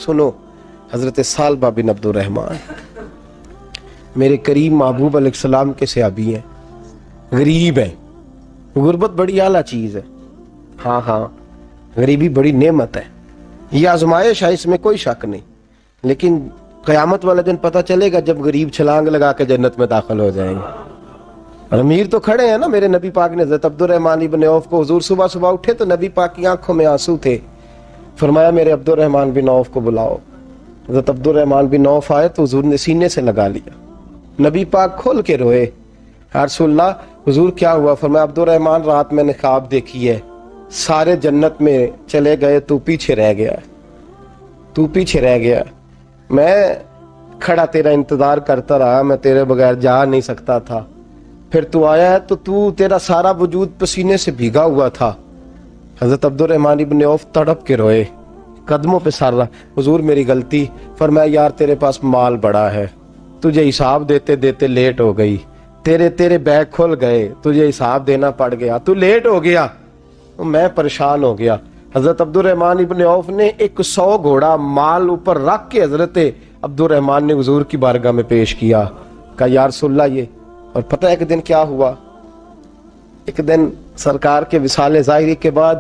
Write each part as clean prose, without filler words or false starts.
سنو، حضرت سالبہ بن عبد الرحمن میرے کریم محبوب علیہ السلام کے صحابی ہیں، غریب ہیں۔ غربت بڑی اعلیٰ چیز ہے، ہاں ہاں غریبی بڑی نعمت ہے، یہ آزمائش ہے، اس میں کوئی شک نہیں، لیکن قیامت والے دن پتہ چلے گا جب غریب چھلانگ لگا کے جنت میں داخل ہو جائیں گے۔ اور امیر تو کھڑے ہیں نا، میرے نبی پاک نے حضرت عبد الرحمن بن عوف کو، حضور صبح صبح اٹھے تو نبی پاک کی آنکھوں میں آنسو تھے، فرمایا میرے عبد الرحمن بن عوف کو بلاؤ۔ حضرت عبد الرحمن بن عوف آئے تو حضور نے سینے سے لگا لیا، نبی پاک کھول کے روئے، یا رسول اللہ حضور کیا ہوا؟ فرمایا عبد الرحمن رات میں نے خواب دیکھی ہے، سارے جنت میں چلے گئے، تو پیچھے رہ گیا، تو پیچھے رہ گیا، میں کھڑا تیرا انتظار کرتا رہا، میں تیرے بغیر جا نہیں سکتا تھا، پھر تو آیا ہے تو تیرا سارا وجود پسینے سے بھیگا ہوا تھا۔ حضرت عبد الرحمن بن عوف تڑپ کے روئے، قدموں پہ سر رہا، حضور میری غلطی۔ فرمایا یار تیرے پاس مال بڑا ہے، تجھے حساب دیتے دیتے لیٹ ہو گئی، تیرے بیگ کھل گئے، تجھے حساب دینا پڑ گیا، تو لیٹ ہو گیا، میں پریشان ہو گیا۔ حضرت عبد الرحمن ابن عوف نے 100 گھوڑا مال اوپر رکھ کے حضرت عبد الرحمن نے حضور کی بارگاہ میں پیش کیا، کہا یا رسول اللہ یہ۔ اور پتہ ہے ایک دن کیا ہوا؟ ایک دن سرکار کے وصال ظاہری کے بعد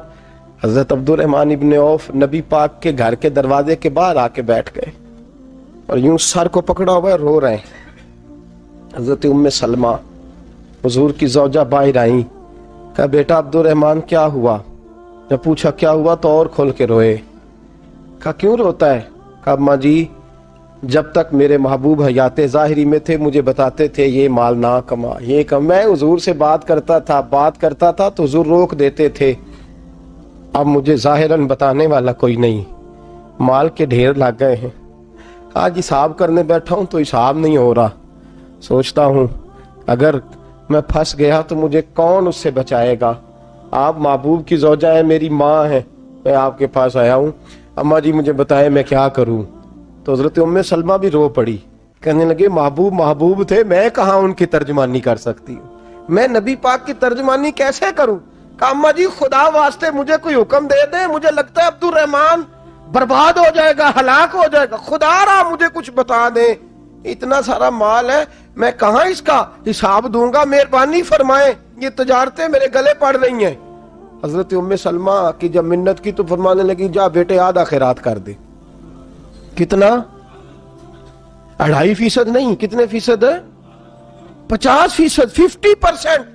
حضرت عبد الرحمن ابن عوف نبی پاک کے گھر کے دروازے کے باہر آ کے بیٹھ گئے اور یوں سر کو پکڑا ہوا ہے، رو رہے ہیں۔ حضرت ام سلمہ حضور کی زوجہ باہر آئیں، کہا بیٹا عبد الرحمن کیا ہوا؟ جب پوچھا کیا ہوا تو اور کھول کے روئے، کہا کیوں روتا ہے؟ کہا اماں جی جب تک میرے محبوب حیات ظاہری میں تھے مجھے بتاتے تھے یہ مال نہ کما، یہ کم، میں حضور سے بات کرتا تھا تو حضور روک دیتے تھے، اب مجھے ظاہراً بتانے والا کوئی نہیں، مال کے ڈھیر لگ گئے ہیں، آج حساب کرنے بیٹھا ہوں تو حساب نہیں ہو رہا، سوچتا ہوں اگر میں پھنس گیا تو مجھے کون اس سے بچائے گا؟ آپ محبوب کی زوجہ ہیں، میری ماں ہے، میں آپ کے پاس آیا ہوں، اماں جی مجھے بتائیں میں کیا کروں؟ تو حضرت ام سلمہ بھی رو پڑی، کہنے لگے محبوب تھے، میں کہاں ان کی ترجمانی کر سکتی ہوں، میں نبی پاک کی ترجمانی کیسے کروں؟ کہا اماں جی خدا واسطے مجھے کوئی حکم دے دیں، مجھے لگتا ہے عبد الرحمن برباد ہو جائے گا، ہلاک ہو جائے گا، خدا رہا مجھے کچھ بتا دیں، اتنا سارا مال ہے میں کہاں اس کا حساب دوں گا، مہربانی فرمائیں، یہ تجارتیں میرے گلے پڑ رہی ہیں۔ حضرت ام سلمہ کی جب منت کی تو فرمانے لگی جا بیٹے آدھا خیرات کر دے۔ کتنا؟ 2.5% نہیں، کتنے فیصد ہے؟ 50%، 50%۔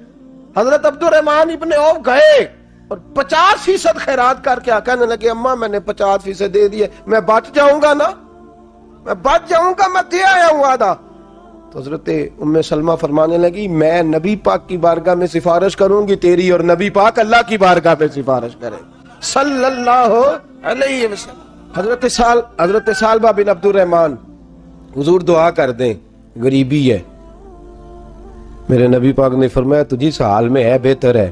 حضرت عبد الرحمن ابن عوف گئے اور 50% خیرات کر کے کہنے لگے اماں میں نے 50% دے دیے، میں بچ جاؤں گا نا، میں بچ جاؤں گا، میں دے آیا ہوں آدھا۔ تو حضرت ام سلمہ فرمانے لگی میں نبی پاک کی بارگاہ میں سفارش کروں گی تیری، اور نبی پاک اللہ کی بارگاہ میں سفارش کرے صلی اللہ علیہ وسلم۔ حضرت سالبہ بن عبد الرحمن حضور دعا کر دیں، غریبی ہے، میرے نبی پاک نے فرمایا تجھی اس حال میں ہے بہتر ہے،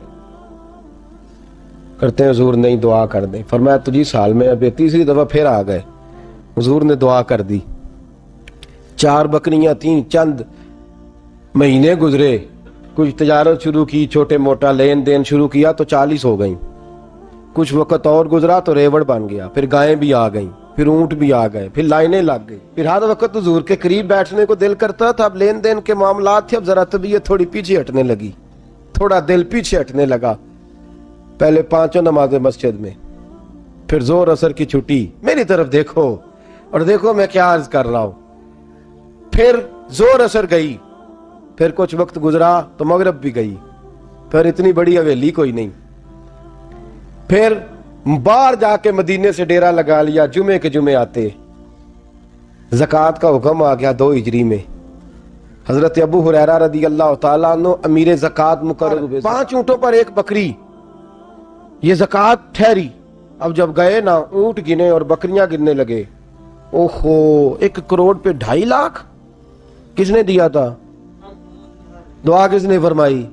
کرتے ہیں حضور نہیں دعا کر دیں، فرمایا تجھی اس حال میں ہے، تیسری دفعہ پھر آ گئے، حضور نے دعا کر دی، 4 بکریاں تھیں، چند مہینے گزرے، کچھ تجارت شروع کی، چھوٹے موٹا لین دین شروع کیا تو 40 ہو گئیں، کچھ وقت اور گزرا تو ریوڑ بن گیا، پھر گائیں بھی آ گئیں، پھر اونٹ بھی آ گئے، پھر لائنیں لگ گئی، پھر ہر وقت حضور کے قریب بیٹھنے کو دل کرتا تھا، اب لین دین کے معاملات تھے، اب ذرا طبیعت تھوڑی پیچھے ہٹنے لگی، تھوڑا دل پیچھے ہٹنے لگا، پہلے 5 نمازیں مسجد میں، پھر زور اثر کی چھٹی، میری طرف دیکھو اور دیکھو میں کیا عرض کر رہا ہوں، پھر زور اثر گئی، پھر کچھ وقت گزرا تو مغرب بھی گئی، پھر اتنی بڑی حویلی کوئی نہیں، پھر باہر جا کے مدینے سے ڈیرا لگا لیا، جمعے کے جمعے آتے، زکوٰۃ کا حکم آ گیا 2 ہجری میں، حضرت ابو ہریرہ رضی اللہ تعالیٰ عنہ امیر زکوٰۃ مقرر ہوئے، 5 اونٹوں پر 1 بکری، یہ زکوٰۃ ٹھہری۔ اب جب گئے نا اونٹ گنے اور بکریاں گننے لگے، اوہو 1 کروڑ پہ 2.5 لاکھ کس نے دیا تھا؟ دعا کس نے فرمائی؟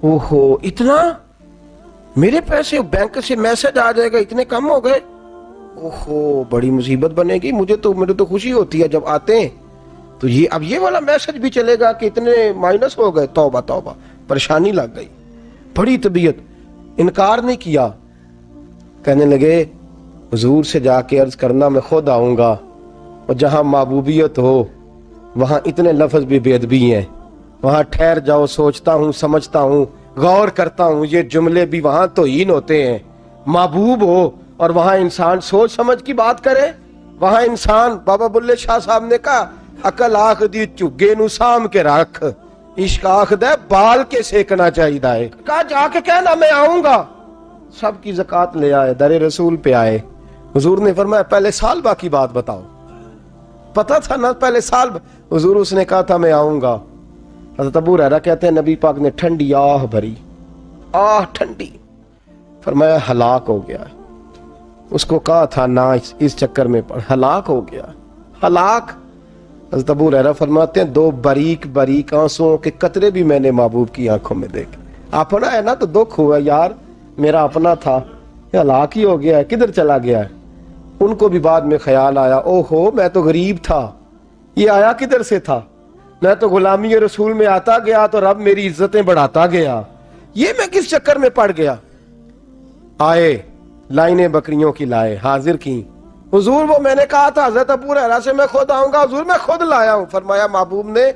اوہو اتنا، میرے پیسے بینک سے میسج آ جائے گا اتنے کم ہو گئے، اوہو بڑی مصیبت بنے گی، مجھے تو خوشی ہوتی ہے جب آتے ہیں تو اب یہ والا میسج بھی چلے گا کہ اتنے مائنس ہو گئے، توبہ توبہ، پریشانی لگ گئی، بڑی طبیعت، انکار نہیں کیا، کہنے لگے حضور سے جا کے عرض کرنا میں خود آؤں گا، اور جہاں محبوبیت ہو وہاں اتنے لفظ بھی بے ادبی ہیں، وہاں ٹھہر جاؤ، سوچتا ہوں، سمجھتا ہوں، غور کرتا ہوں، یہ جملے بھی وہاں توہین ہوتے ہیں۔ محبوب ہو اور وہاں انسان سوچ سمجھ کی بات کرے، وہاں انسان، بابا بلے شاہ صاحب نے کہا عقل آخ دی چگے نو سام کے رکھ، عشق آخ دے بال کے سیکنا چاہیے، کہا جا کے کہنا میں آؤں گا۔ سب کی زکوٰۃ لے آئے، در رسول پہ آئے، حضور نے فرمایا پہلے سالبہ کی بات بتاؤ، پتہ تھا نا پہلے سال، حضور اس نے کہا تھا میں آؤں گا۔ حضرت ابو ہریرہ کہتے ہیں نبی پاک نے ٹھنڈی آہ بھری، آہ ٹھنڈی، فرمایا ہلاک ہو گیا۔ اس کو کہا تھا نہ اس چکر میں پڑ، ہلاک ہو گیا، ہلاک۔ حضرت ابو ہریرہ فرماتے ہیں دو باریک باریک آنسوؤں کے قطرے بھی میں نے محبوب کی آنکھوں میں دیکھے۔ اپنا ہے نا تو دکھ ہوا، یار میرا اپنا تھا، ہلاک ہی ہو گیا ہے، کدھر چلا گیا ہے۔ ان کو بھی بعد میں خیال آیا، او ہو میں تو غریب تھا، یہ آیا کدھر سے تھا، میں تو غلامی رسول میں آتا گیا تو رب میری عزتیں بڑھاتا گیا، یہ میں کس چکر میں پڑ گیا۔ آئے لائنیں بکریوں کی لائے، حاضر کی، حضور وہ میں نے کہا تھا حضرت ابو ہریرہ سے میں خود آؤں گا، حضور میں خود لایا ہوں۔ فرمایا محبوب نے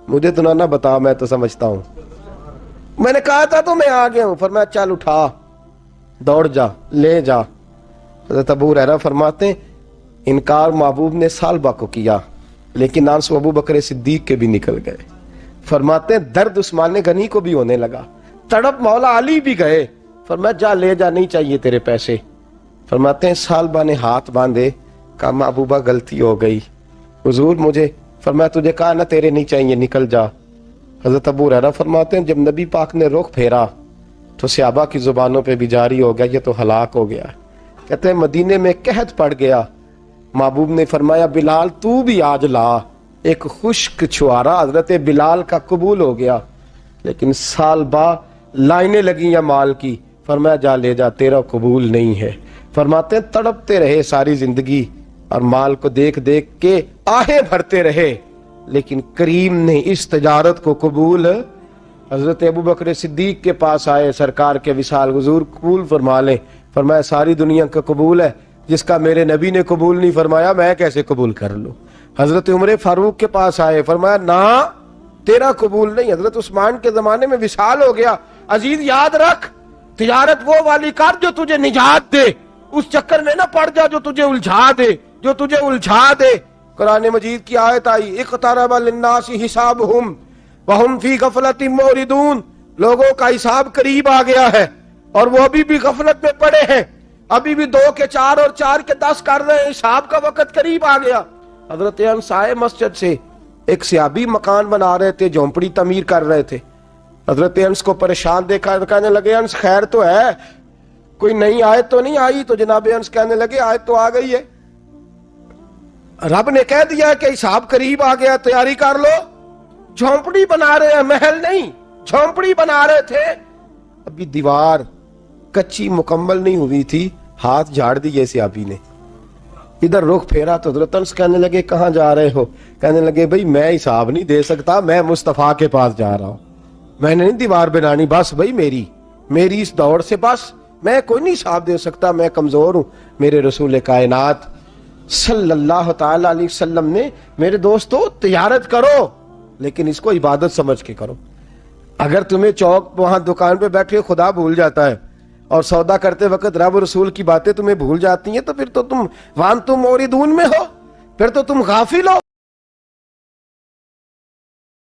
مجھے تو نہ بتا، میں تو سمجھتا ہوں، میں نے کہا تھا تو میں آ گیا ہوں۔ فرمایا چل اٹھا، دوڑ جا، لے جا۔ حضرت ابو ہریرہ فرماتے ہیں انکار محبوب نے سالبہ کو کیا، لیکن آنسو ابو بکر صدیق کے بھی نکل گئے۔ فرماتے ہیں درد عثمان غنی کو بھی ہونے لگا، تڑپ مولا علی بھی گئے۔ فرمایا جا لے جا، نہیں چاہیے تیرے پیسے۔ فرماتے ہیں سالبہ نے ہاتھ باندھے، کہا محبوبہ غلطی ہو گئی، حضور مجھے، فرمایا تجھے کہا نا تیرے نہیں چاہیے، نکل جا۔ حضرت ابو ہریرہ فرماتے ہیں جب نبی پاک نے رخ پھیرا تو صحابہ کی زبانوں پہ بھی جاری ہو گیا یہ تو ہلاک ہو گیا۔ کہتے ہیں مدینے میں قحط پڑ گیا، محبوب نے فرمایا بلال تو بھی آج لا، ایک خشک چھوارا حضرت بلال کا قبول ہو گیا۔ لیکن سالبہ لائنیں لگیں یا مال کی، فرمایا جا لے جا، تیرا قبول نہیں ہے۔ فرماتے ہیں تڑپتے رہے ساری زندگی اور مال کو دیکھ دیکھ کے آہیں بھرتے رہے، لیکن کریم نے اس تجارت کو قبول، حضرت ابو بکر صدیق کے پاس آئے، سرکار کے وصال، حضور قبول فرما لیں۔ فرمایا ساری دنیا کا قبول ہے، جس کا میرے نبی نے قبول نہیں فرمایا میں کیسے قبول کر لوں۔ حضرت عمر فاروق کے پاس آئے، فرمایا نہ تیرا قبول نہیں۔ حضرت عثمان کے زمانے میں وصال ہو گیا۔ عزیز یاد رکھ، تجارت وہ والی کر جو تجھے نجات دے، اس چکر میں نہ پڑ جا جو تجھے الجھا دے۔ قرآن مجید کی آیت آئی اقترب للناس حسابہم وہم فی غفلۃ معرضون، لوگوں کا حساب قریب آ گیا ہے اور وہ ابھی بھی غفلت میں پڑے ہیں، ابھی بھی 2 کے 4 اور 4 کے 10 کر رہے ہیں، حساب کا وقت قریب آ گیا۔ حضرت انس آئے مسجد سے، ایک صحابی مکان بنا رہے تھے، جھونپڑی تعمیر کر رہے تھے۔ حضرت انس کو پریشان دیکھا، کہنے لگے انس خیر تو ہے، کوئی نئی آیت تو نہیں آئی؟ تو جناب انس کہنے لگے آیت تو آ گئی ہے، رب نے کہہ دیا کہ حساب قریب آ گیا، تیاری کر لو۔ جھونپڑی بنا رہے ہیں، محل نہیں، جھونپڑی بنا رہے تھے، ابھی دیوار کچی مکمل نہیں ہوئی تھی، ہاتھ جھاڑ دیے صحابی نے، ادھر رخ پھیرا تو حضرت انس کہنے لگے کہاں جا رہے ہو؟ کہنے لگے بھائی میں حساب نہیں دے سکتا، میں مصطفیٰ کے پاس جا رہا ہوں، میں نے نہیں دیوار بنانی، بس بھائی میری اس دوڑ سے بس میں کوئی نہیں حساب دے سکتا، میں کمزور ہوں۔ میرے رسول کائنات صلی اللہ تعالی علیہ وسلم نے، میرے دوستو تجارت کرو لیکن اس کو عبادت سمجھ کے کرو۔ اگر تمہیں چوک وہاں دکان پہ بیٹھے خدا بھول جاتا ہے اور سودا کرتے وقت رب رسول کی باتیں تمہیں بھول جاتی ہیں، تو پھر تو تم وانتم موردون میں ہو، پھر تو تم غافل ہو۔